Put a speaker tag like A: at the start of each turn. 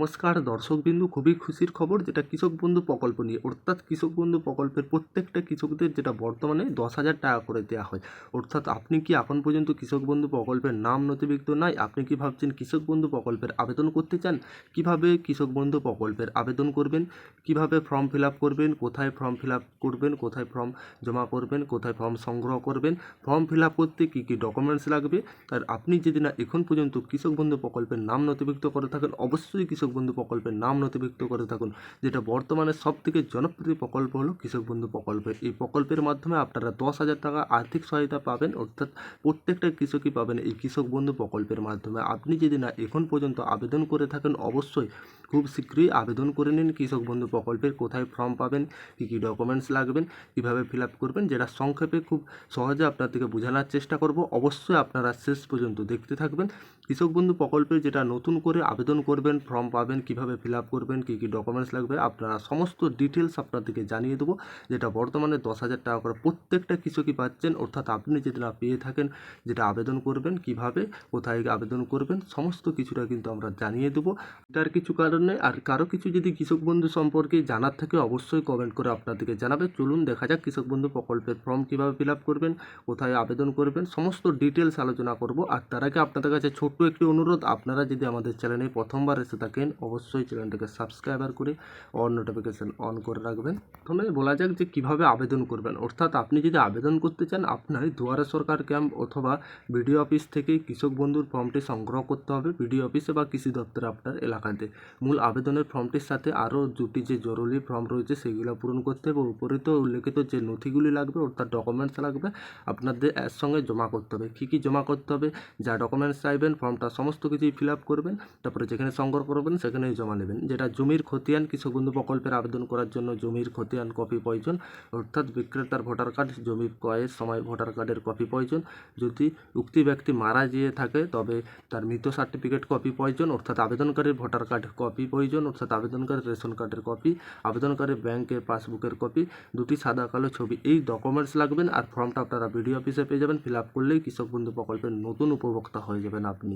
A: নমস্কার দর্শকবিন্দু, খুবই খুশির খবর যেটা কৃষক বন্ধু প্রকল্প নিয়ে, অর্থাৎ কৃষক বন্ধু প্রকল্পের প্রত্যেকটা কৃষকদের যেটা বর্তমানে 10,000 টাকা করে দেওয়া হয়। অর্থাৎ আপনি কি এখন পর্যন্ত কৃষক বন্ধু প্রকল্পের নাম নথিভুক্ত নাই? আপনি কি ভাবছেন কৃষক বন্ধু প্রকল্পের আবেদন করতে চান? কিভাবে কৃষক বন্ধু প্রকল্পের আবেদন করবেন, কিভাবে ফর্ম ফিল আপ করবেন, কোথায় ফর্ম ফিল আপ করবেন, কোথায় ফর্ম জমা করবেন, কোথায় ফর্ম সংগ্রহ করবেন, ফর্ম ফিল আপ করতে কী কী ডকুমেন্টস লাগবে। আর আপনি যদি না এখন পর্যন্ত কৃষক বন্ধু প্রকল্পের নাম নথিভুক্ত করে থাকেন, অবশ্যই কৃষক বন্ধু প্রকল্পের নাম নথিভুক্ত করে থাকুন। যেটা বর্তমানে সবথেকে জনপ্রিয় প্রকল্প হলো কৃষক বন্ধু প্রকল্প। এই প্রকল্পের মাধ্যমে আপনারা 10,000 টাকা আর্থিক সহায়তা পাবেন, অর্থাৎ প্রত্যেকটা কৃষকই পাবেন এই কৃষক বন্ধু প্রকল্পের মাধ্যমে। আপনি যদি না এখন পর্যন্ত আবেদন করে থাকেন, অবশ্যই খুব শীঘ্রই আবেদন করে নিন কৃষক বন্ধু প্রকল্পের। কোথায় ফর্ম পাবেন, কী কী ডকুমেন্টস লাগবেন, কীভাবে ফিল আপ করবেন, যেটা সংক্ষেপে খুব সহজে আপনাদেরকে বোঝানোর চেষ্টা করব। অবশ্যই আপনারা শেষ পর্যন্ত দেখতে থাকবেন। কৃষক বন্ধু প্রকল্পে যেটা নতুন করে আবেদন করবেন, ফর্ম পাবেন, কিভাবে ফিল আপ করবেন, কী কী ডকুমেন্টস লাগবে, আপনারা সমস্ত ডিটেলস আপনাদেরকে জানিয়ে দেবো। যেটা বর্তমানে 10,000 টাকা করে প্রত্যেকটা কৃষকই পাচ্ছেন। অর্থাৎ আপনি যদি না পেয়ে থাকেন, যেটা আবেদন করবেন, কিভাবে কোথায় আবেদন করবেন, সমস্ত কিছুটা কিন্তু আমরা জানিয়ে দেবো। তার কিছু কারণে আর কারো কিছু যদি কৃষক বন্ধু সম্পর্কে জানার থাকে, অবশ্যই কমেন্ট করে আপনাদেরকে জানাবে। চলুন দেখা যাক কৃষক বন্ধু প্রকল্পের ফর্ম কীভাবে ফিল আপ করবেন, কোথায় আবেদন করবেন, সমস্ত ডিটেলস আলোচনা করব। আর তার আগে আপনাদের কাছে ছোট্ট একটি অনুরোধ, আপনারা যদি আমাদের চ্যানেলে প্রথমবার এসে থাকেন, অবশ্যই চ্যানেলটাকে সাবস্ক্রাইবার করে অল নোটিফিকেশান অন করে রাখবেন। প্রথমে বলা যাক যে কীভাবে আবেদন করবেন। অর্থাৎ আপনি যদি আবেদন করতে চান, আপনার দুয়ারে সরকার ক্যাম্প অথবা বিডিও অফিস থেকে কৃষক বন্ধুর ফর্মটি সংগ্রহ করতে হবে, বিডিও অফিসে বা কৃষি দপ্তরে আপনার এলাকাতে। মূল আবেদনের ফর্মটির সাথে আরও দুটি যে জরুরি ফর্ম রয়েছে সেগুলো পূরণ করতে হবে। উপরিত উল্লেখিত যে নথিগুলি লাগবে, অর্থাৎ ডকুমেন্টস লাগবে, আপনাদের এর সঙ্গে জমা করতে হবে। কী কী জমা করতে হবে, যা ডকুমেন্টস চাইবেন, ফর্মটা সমস্ত কিছুই ফিল আপ করবেন। তারপরে যেখানে সংগ্রহ করবেন সেখানেই জমা নেবেন। যেটা জমির খতিয়ান, কৃষক বন্ধু প্রকল্পের আবেদন করার জন্য জমির খতিয়ান কপি প্রয়োজন, অর্থাৎ বিক্রেতার ভোটার কার্ড, জমি ক্রয়ের সময় ভোটার কার্ডের কপি প্রয়োজন। যদি উক্ত ব্যক্তি মারা গিয়ে থাকে তবে তার মৃত সার্টিফিকেট কপি প্রয়োজন, অর্থাৎ আবেদনকারীর ভোটার কার্ড কপি প্রয়োজন, অর্থাৎ আবেদনকারীর রেশন কার্ডের কপি, আবেদনকারীর ব্যাংকের পাসবুকের কপি, দুটি সাদা কালো ছবি, এই ডকুমেন্টস লাগবেন। আর ফর্মটা আপনারা বিডিও অফিসে পেয়ে যাবেন। ফিল আপ করলেই কৃষক বন্ধু প্রকল্পের নতুন উপভোক্তা হয়ে যাবেন আপনি।